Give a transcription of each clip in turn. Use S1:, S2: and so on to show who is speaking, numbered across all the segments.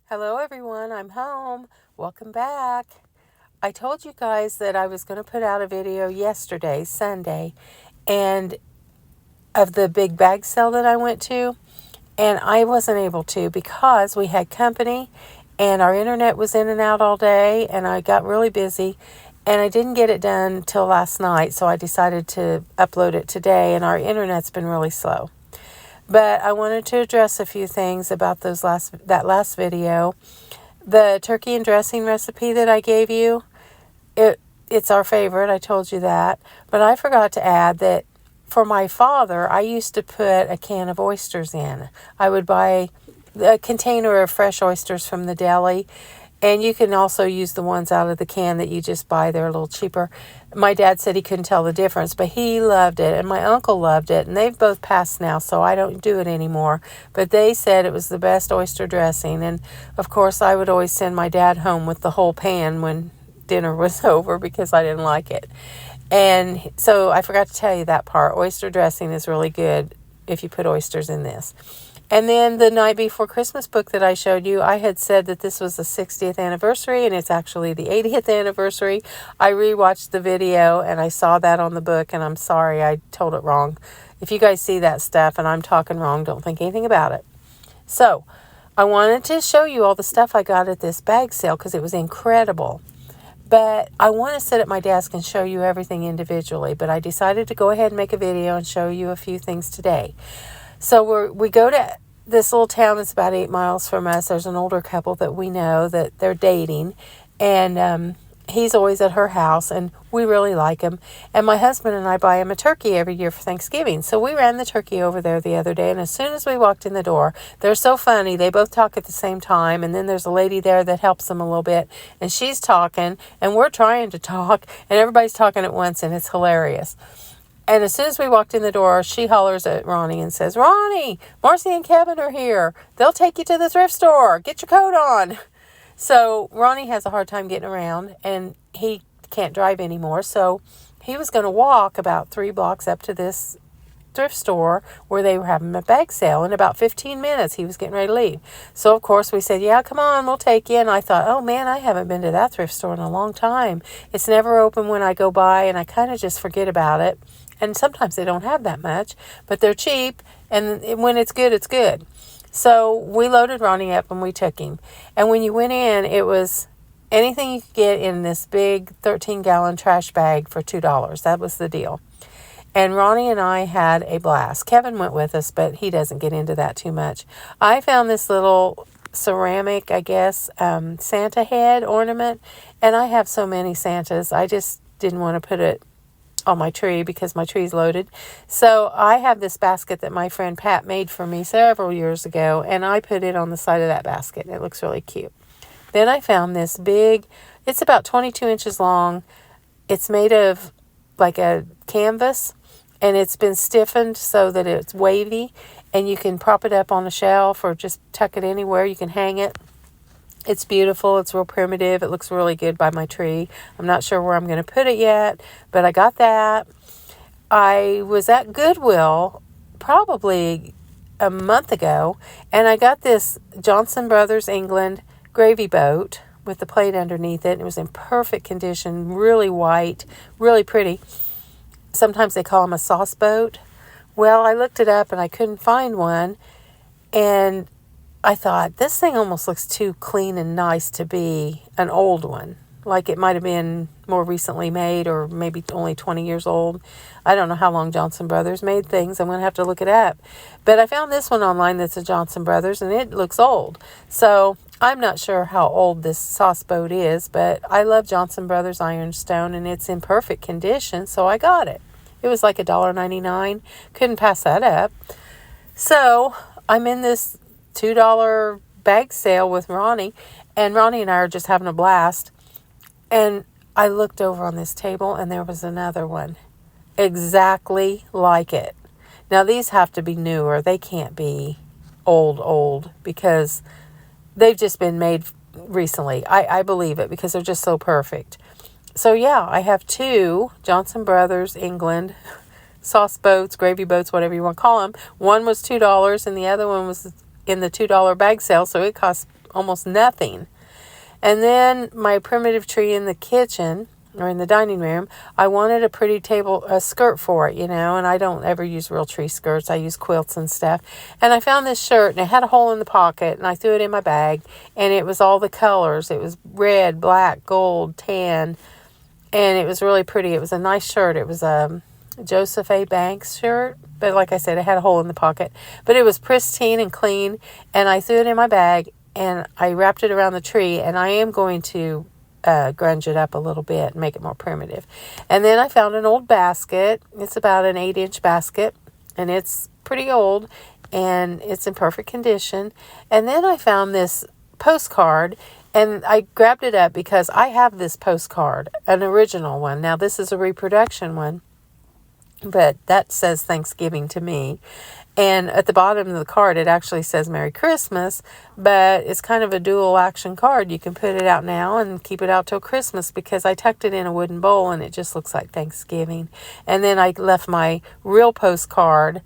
S1: Hello everyone, I'm home. Welcome back. I told you guys that I was going to put out a video yesterday, Sunday, and of the big bag sale that I went to, and I wasn't able to because we had company and our internet was in and out all day and I got really busy and I didn't get it done till last night, so I decided to upload it today and our internet's been really slow. But I wanted to address a few things about that last video. The turkey and dressing recipe that I gave you, it's our favorite. I told you that. But I forgot to add that for my father, I used to put a can of oysters in. I would buy a container of fresh oysters from the deli. And you can also use the ones out of the can that you just buy. They're a little cheaper. My dad said he couldn't tell the difference, but he loved it. And my uncle loved it. And they've both passed now, so I don't do it anymore. But they said it was the best oyster dressing. And, of course, I would always send my dad home with the whole pan when dinner was over because I didn't like it. And so I forgot to tell you that part. Oyster dressing is really good if you put oysters in this. And then the Night Before Christmas book that I showed you, I had said that this was the 60th anniversary, and it's actually the 80th anniversary. I rewatched the video, and I saw that on the book, and I'm sorry I told it wrong. If you guys see that stuff and I'm talking wrong, don't think anything about it. So, I wanted to show you all the stuff I got at this bag sale because it was incredible. But I want to sit at my desk and show you everything individually, but I decided to go ahead and make a video and show you a few things today. So we go to this little town that's about 8 miles from us. There's an older couple that we know that they're dating, and he's always at her house, and we really like him. And my husband and I buy him a turkey every year for Thanksgiving. So we ran the turkey over there the other day, and as soon as we walked in the door, they're so funny. They both talk at the same time, and then there's a lady there that helps them a little bit, and she's talking, and we're trying to talk, and everybody's talking at once, and it's hilarious. And as soon as we walked in the door, she hollers at Ronnie and says, "Ronnie, Marcy and Kevin are here. They'll take you to the thrift store. Get your coat on." So Ronnie has a hard time getting around, and he can't drive anymore. So he was going to walk about 3 blocks up to this thrift store where they were having a bag sale. In about 15 minutes, he was getting ready to leave. So, of course, we said, "Yeah, come on, we'll take you." And I thought, oh, man, I haven't been to that thrift store in a long time. It's never open when I go by, and I kind of just forget about it. And sometimes they don't have that much, but they're cheap, and when it's good, it's good. So we loaded Ronnie up and we took him. And when you went in, it was anything you could get in this big 13-gallon trash bag for $2. That was the deal. And Ronnie and I had a blast. Kevin went with us, but he doesn't get into that too much. I found this little ceramic, I guess, Santa head ornament, and I have so many Santas. I just didn't want to put it on my tree because my tree's loaded. So I have this basket that my friend Pat made for me several years ago, and I put it on the side of that basket. It looks really cute. Then I found this big, it's about 22 inches long. It's made of like a canvas, and it's been stiffened so that it's wavy, and you can prop it up on a shelf or just tuck it anywhere. You can hang it. It's beautiful. It's real primitive. It looks really good by my tree. I'm not sure where I'm going to put it yet, but I got that. I was at Goodwill probably a month ago, and I got this Johnson Brothers England gravy boat with the plate underneath it. It was in perfect condition, really white, really pretty. Sometimes they call them a sauce boat. Well, I looked it up, and I couldn't find one, and I thought, this thing almost looks too clean and nice to be an old one. Like it might have been more recently made or maybe only 20 years old. I don't know how long Johnson Brothers made things. I'm going to have to look it up. But I found this one online that's a Johnson Brothers, and it looks old. So I'm not sure how old this sauce boat is, but I love Johnson Brothers Ironstone, and it's in perfect condition, so I got it. It was like $1.99. Couldn't pass that up. So I'm in this $2 bag sale with Ronnie, and Ronnie and I are just having a blast. And I looked over on this table, and there was another one exactly like it. Now, these have to be newer. They can't be old because they've just been made recently. I believe it because they're just so perfect. So, yeah, I have 2 Johnson Brothers England sauce boats, gravy boats, whatever you want to call them. One was $2, and the other one was in the $2 bag sale, so it cost almost nothing. And then my primitive tree in the kitchen, or in the dining room, I wanted a skirt for it, and I don't ever use real tree skirts. I use quilts and stuff. And I found this shirt, and it had a hole in the pocket, and I threw it in my bag, and it was all the colors. It was red, black, gold, tan, and it was really pretty. It was a nice shirt. It was a Joseph A. Banks shirt, but like I said, it had a hole in the pocket. But it was pristine and clean, and I threw it in my bag, and I wrapped it around the tree, and I am going to grunge it up a little bit and make it more primitive. And then I found an old basket. It's about an 8-inch basket, and it's pretty old, and it's in perfect condition. And then I found this postcard, and I grabbed it up because I have this postcard, an original one. Now, this is a reproduction one, but that says Thanksgiving to me. And at the bottom of the card, it actually says Merry Christmas, but it's kind of a dual action card. You can put it out now and keep it out till Christmas, because I tucked it in a wooden bowl and it just looks like Thanksgiving. And then I left my real postcard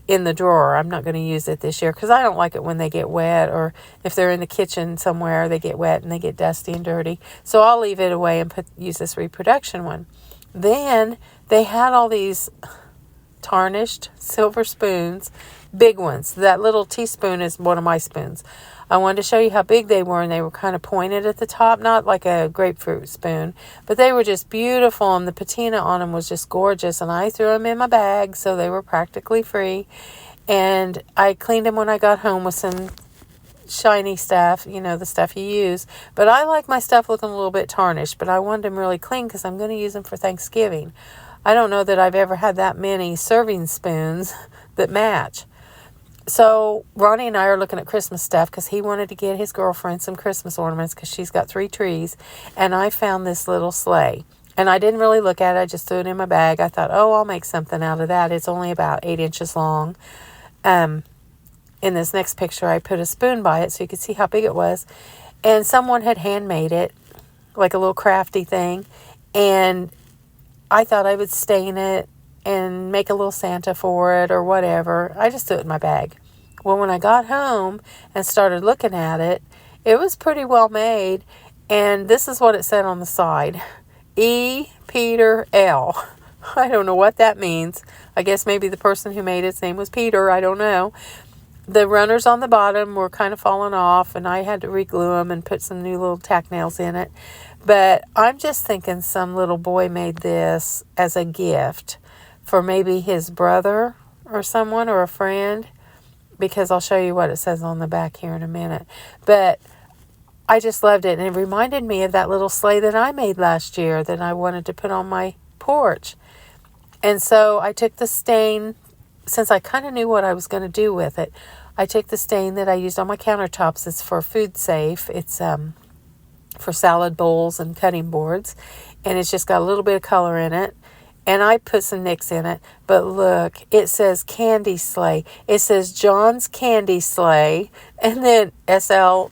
S1: in the drawer. I'm not going to use it this year because I don't like it when they get wet, or if they're in the kitchen somewhere, they get wet and they get dusty and dirty. So I'll leave it away and use this reproduction one. Then they had all these tarnished silver spoons, big ones. That little teaspoon is one of my spoons. I wanted to show you how big they were, and they were kind of pointed at the top, not like a grapefruit spoon, but they were just beautiful, and the patina on them was just gorgeous, and I threw them in my bag, so they were practically free. And I cleaned them when I got home with some shiny stuff, the stuff you use. But I like my stuff looking a little bit tarnished, but I wanted them really clean because I'm going to use them for Thanksgiving. I don't know that I've ever had that many serving spoons that match. So Ronnie and I are looking at Christmas stuff because he wanted to get his girlfriend some Christmas ornaments because she's got 3 trees. And I found this little sleigh. And I didn't really look at it. I just threw it in my bag. I thought, I'll make something out of that. It's only about 8 inches long. In this next picture, I put a spoon by it so you could see how big it was. And someone had handmade it, like a little crafty thing. And I thought I would stain it and make a little Santa for it or whatever. I just threw it in my bag. Well, when I got home and started looking at it, it was pretty well made. And this is what it said on the side. E. Peter L. I don't know what that means. I guess maybe the person who made its name was Peter. I don't know. The runners on the bottom were kind of falling off, and I had to re-glue them and put some new little tack nails in it. But I'm just thinking some little boy made this as a gift for maybe his brother or someone or a friend, because I'll show you what it says on the back here in a minute. But I just loved it, and it reminded me of that little sleigh that I made last year that I wanted to put on my porch. And so I took the stain, since I kind of knew what I was going to do with it. I took the stain that I used on my countertops. It's for Food Safe. It's for salad bowls and cutting boards, and it's just got a little bit of color in it, and I put some nicks in it. But look, it says Candy Sleigh. It says John's Candy Sleigh, and then S-L-A-Y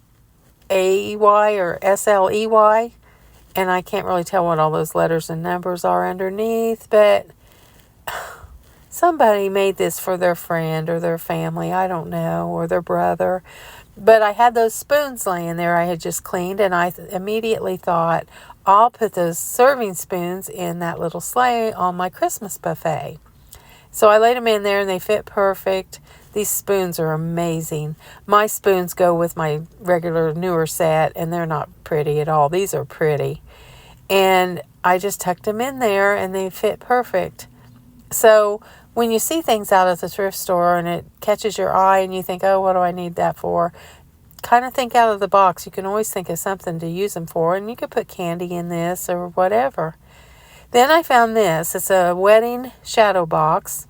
S1: or S-L-E-Y, and I can't really tell what all those letters and numbers are underneath, but somebody made this for their friend or their family, I don't know, or their brother. But I had those spoons laying there I had just cleaned, and I immediately thought, I'll put those serving spoons in that little sleigh on my Christmas buffet. So I laid them in there, and they fit perfect. These spoons are amazing. My spoons go with my regular newer set, and they're not pretty at all. These are pretty. And I just tucked them in there, and they fit perfect. So when you see things out at the thrift store and it catches your eye and you think, oh, what do I need that for? Kind of think out of the box. You can always think of something to use them for, and you could put candy in this or whatever. Then I found this. It's a wedding shadow box,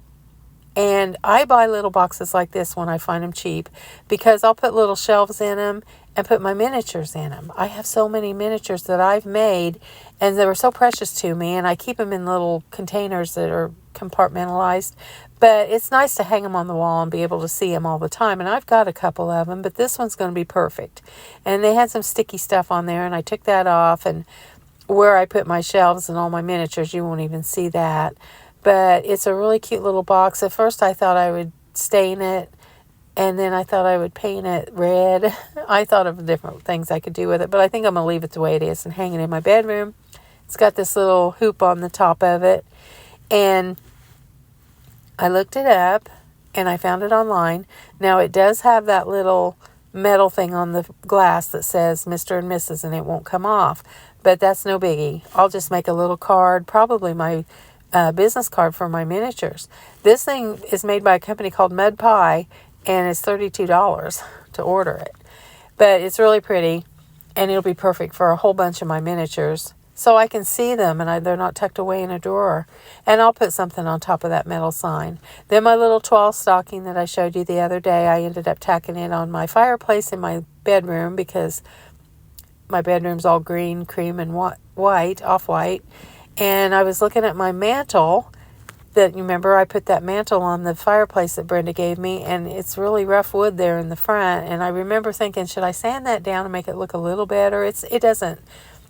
S1: and I buy little boxes like this when I find them cheap because I'll put little shelves in them and put my miniatures in them. I have so many miniatures that I've made, and they were so precious to me, and I keep them in little containers that are compartmentalized. But it's nice to hang them on the wall and be able to see them all the time. And I've got a couple of them, but this one's going to be perfect. And they had some sticky stuff on there, and I took that off. And where I put my shelves and all my miniatures, you won't even see that. But it's a really cute little box. At first I thought I would stain it And then I thought I would paint it red. I thought of different things I could do with it, but I think I'm going to leave it the way it is and hang it in my bedroom. It's got this little hoop on the top of it. And I looked it up and I found it online. Now it does have that little metal thing on the glass that says Mr. and Mrs. and it won't come off. But that's no biggie. I'll just make a little card, probably my business card for my miniatures. This thing is made by a company called Mud Pie, and it's $32 to order it. But it's really pretty, and it'll be perfect for a whole bunch of my miniatures. So I can see them, and they're not tucked away in a drawer. And I'll put something on top of that metal sign. Then my little toile stocking that I showed you the other day, I ended up tacking it on my fireplace in my bedroom because my bedroom's all green, cream, and white, off-white. And I was looking at my mantle. That, you remember, I put that mantle on the fireplace that Brenda gave me, and it's really rough wood there in the front. And I remember thinking, should I sand that down and make it look a little better? It doesn't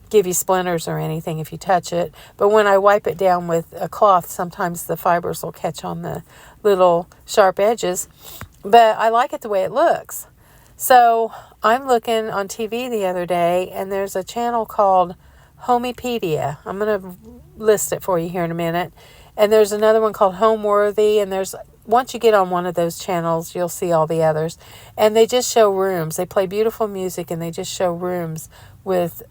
S1: give you splinters or anything if you touch it. But when I wipe it down with a cloth, sometimes the fibers will catch on the little sharp edges. But I like it the way it looks. So I'm looking on TV the other day, and there's a channel called Homepedia. I'm going to list it for you here in a minute. And there's another one called Homeworthy, and once you get on one of those channels, you'll see all the others. And they just show rooms. They play beautiful music, and they just show rooms with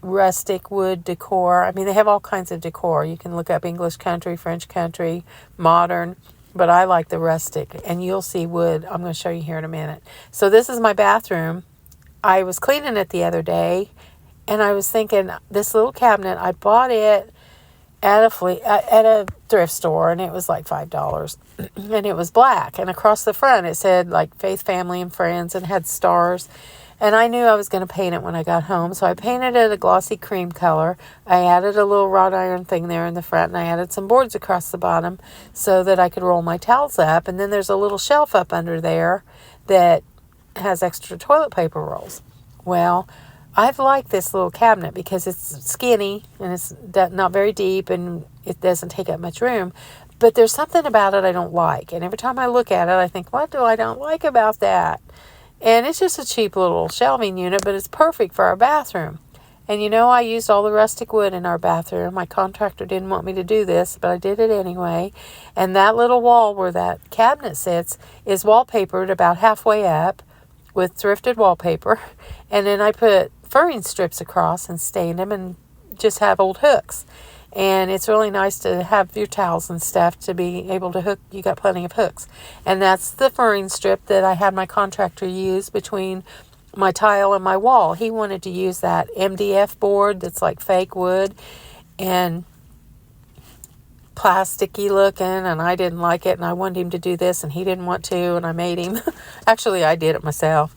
S1: rustic wood decor. I mean, they have all kinds of decor. You can look up English country, French country, modern, but I like the rustic, and you'll see wood. I'm going to show you here in a minute. So this is my bathroom. I was cleaning it the other day, and I was thinking, this little cabinet, I bought it at a thrift store, and it was like $5. And it was black, and across the front it said like Faith, Family, and Friends, and had stars. And I knew I was going to paint it when I got home, so I painted it a glossy cream color. I added a little wrought iron thing there in the front, and I added some boards across the bottom so that I could roll my towels up. And then there's a little shelf up under there that has extra toilet paper rolls. Well, I've liked this little cabinet because it's skinny and it's not very deep and it doesn't take up much room. But there's something about it I don't like. And every time I look at it, I think, what do I don't like about that? And it's just a cheap little shelving unit, but it's perfect for our bathroom. And you know, I used all the rustic wood in our bathroom. My contractor didn't want me to do this, but I did it anyway. And that little wall where that cabinet sits is wallpapered about halfway up with thrifted wallpaper. And then I put furring strips across and stained them and just have old hooks. And it's really nice to have your towels and stuff to be able to hook. You got plenty of hooks. And that's the furring strip that I had my contractor use between my tile and my wall. He wanted to use that MDF board that's like fake wood and plasticky looking, and I didn't like it, and I wanted him to do this, and he didn't want to, and I made him. Actually, I did it myself.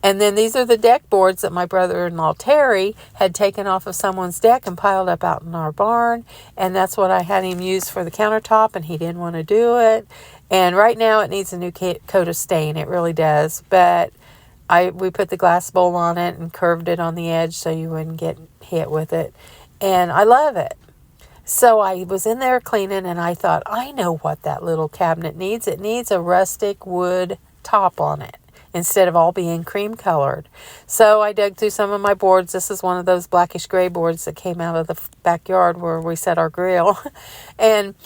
S1: And then these are the deck boards that my brother-in-law Terry had taken off of someone's deck and piled up out in our barn. And that's what I had him use for the countertop, and he didn't want to do it. And right now it needs a new coat of stain. It really does. But we put the glass bowl on it and curved it on the edge so you wouldn't get hit with it. And I love it. So I was in there cleaning, and I thought, I know what that little cabinet needs. It needs a rustic wood top on it, instead of all being cream colored. So I dug through some of my boards. This is one of those blackish gray boards that came out of the backyard where we set our grill. And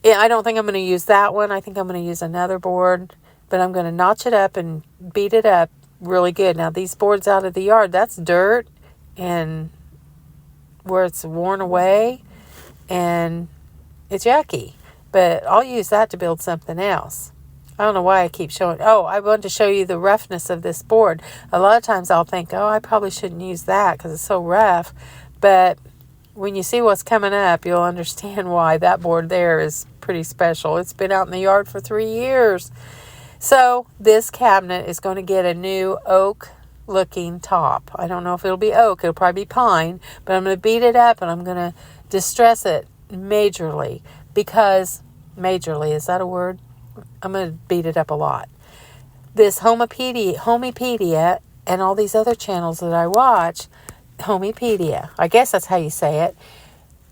S1: I don't think I'm going to use that one. I think I'm going to use another board, but I'm going to notch it up and beat it up really good. Now these boards out of the yard, that's dirt and where it's worn away and it's yucky, but I'll use that to build something else. I don't know why I keep showing. Oh, I wanted to show you the roughness of this board. A lot of times I'll think, oh, I probably shouldn't use that because it's so rough. But when you see what's coming up, you'll understand why that board there is pretty special. It's been out in the yard for 3 years. So this cabinet is going to get a new oak looking top. I don't know if it'll be oak. It'll probably be pine. But I'm going to beat it up and I'm going to distress it majorly because, majorly, is that a word? I'm going to beat it up a lot. This Homepedia and all these other channels that I watch, Homepedia, I guess that's how you say it,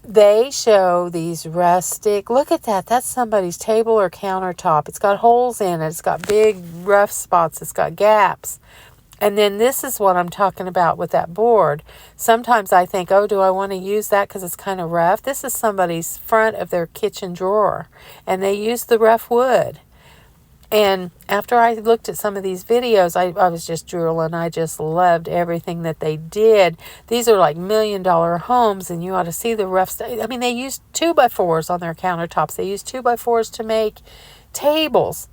S1: they show these rustic, look at that. That's somebody's table or countertop. It's got holes in it. It's got big rough spots. It's got gaps. And then this is what I'm talking about with that board. Sometimes I think, oh, do I want to use that because it's kind of rough? This is somebody's front of their kitchen drawer, and they used the rough wood. And after I looked at some of these videos, I was just drooling. I just loved everything that they did. These are like $1 million homes, and you ought to see the rough stuff. I mean, they used 2x4s on their countertops. They used 2x4s to make tables.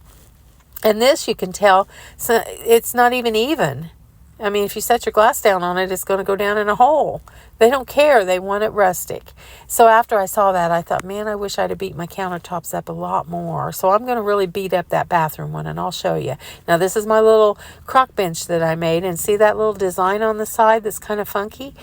S1: And this, you can tell, so it's not even. I mean, if you set your glass down on it, it's going to go down in a hole. They don't care. They want it rustic. So after I saw that, I thought, man, I wish I'd have beat my countertops up a lot more. So I'm going to really beat up that bathroom one, and I'll show you. Now, this is my little crock bench that I made. And see that little design on the side that's kind of funky?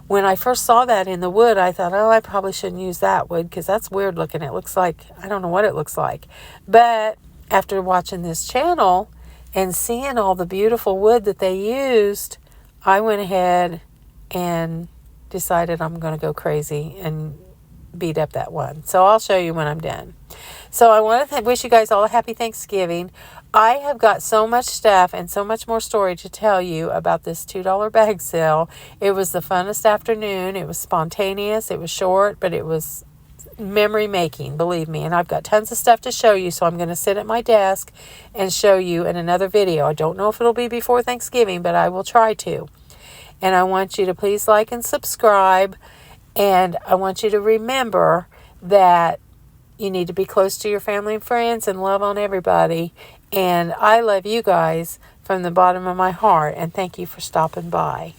S1: When I first saw that in the wood, I thought, oh, I probably shouldn't use that wood because that's weird looking. It looks like, I don't know what it looks like. But after watching this channel and seeing all the beautiful wood that they used, I went ahead and decided I'm going to go crazy and beat up that one. So I'll show you when I'm done. So I want to wish you guys all a happy Thanksgiving. I have got so much stuff and so much more story to tell you about this $2 bag sale. It was the funnest afternoon. It was spontaneous. It was short, but it was memory making, believe me. And I've got tons of stuff to show you, so I'm going to sit at my desk and show you in another video. I don't know if it'll be before Thanksgiving, but I will try to. And I want you to please like and subscribe, and I want you to remember that you need to be close to your family and friends and love on everybody. And I love you guys from the bottom of my heart, and thank you for stopping by.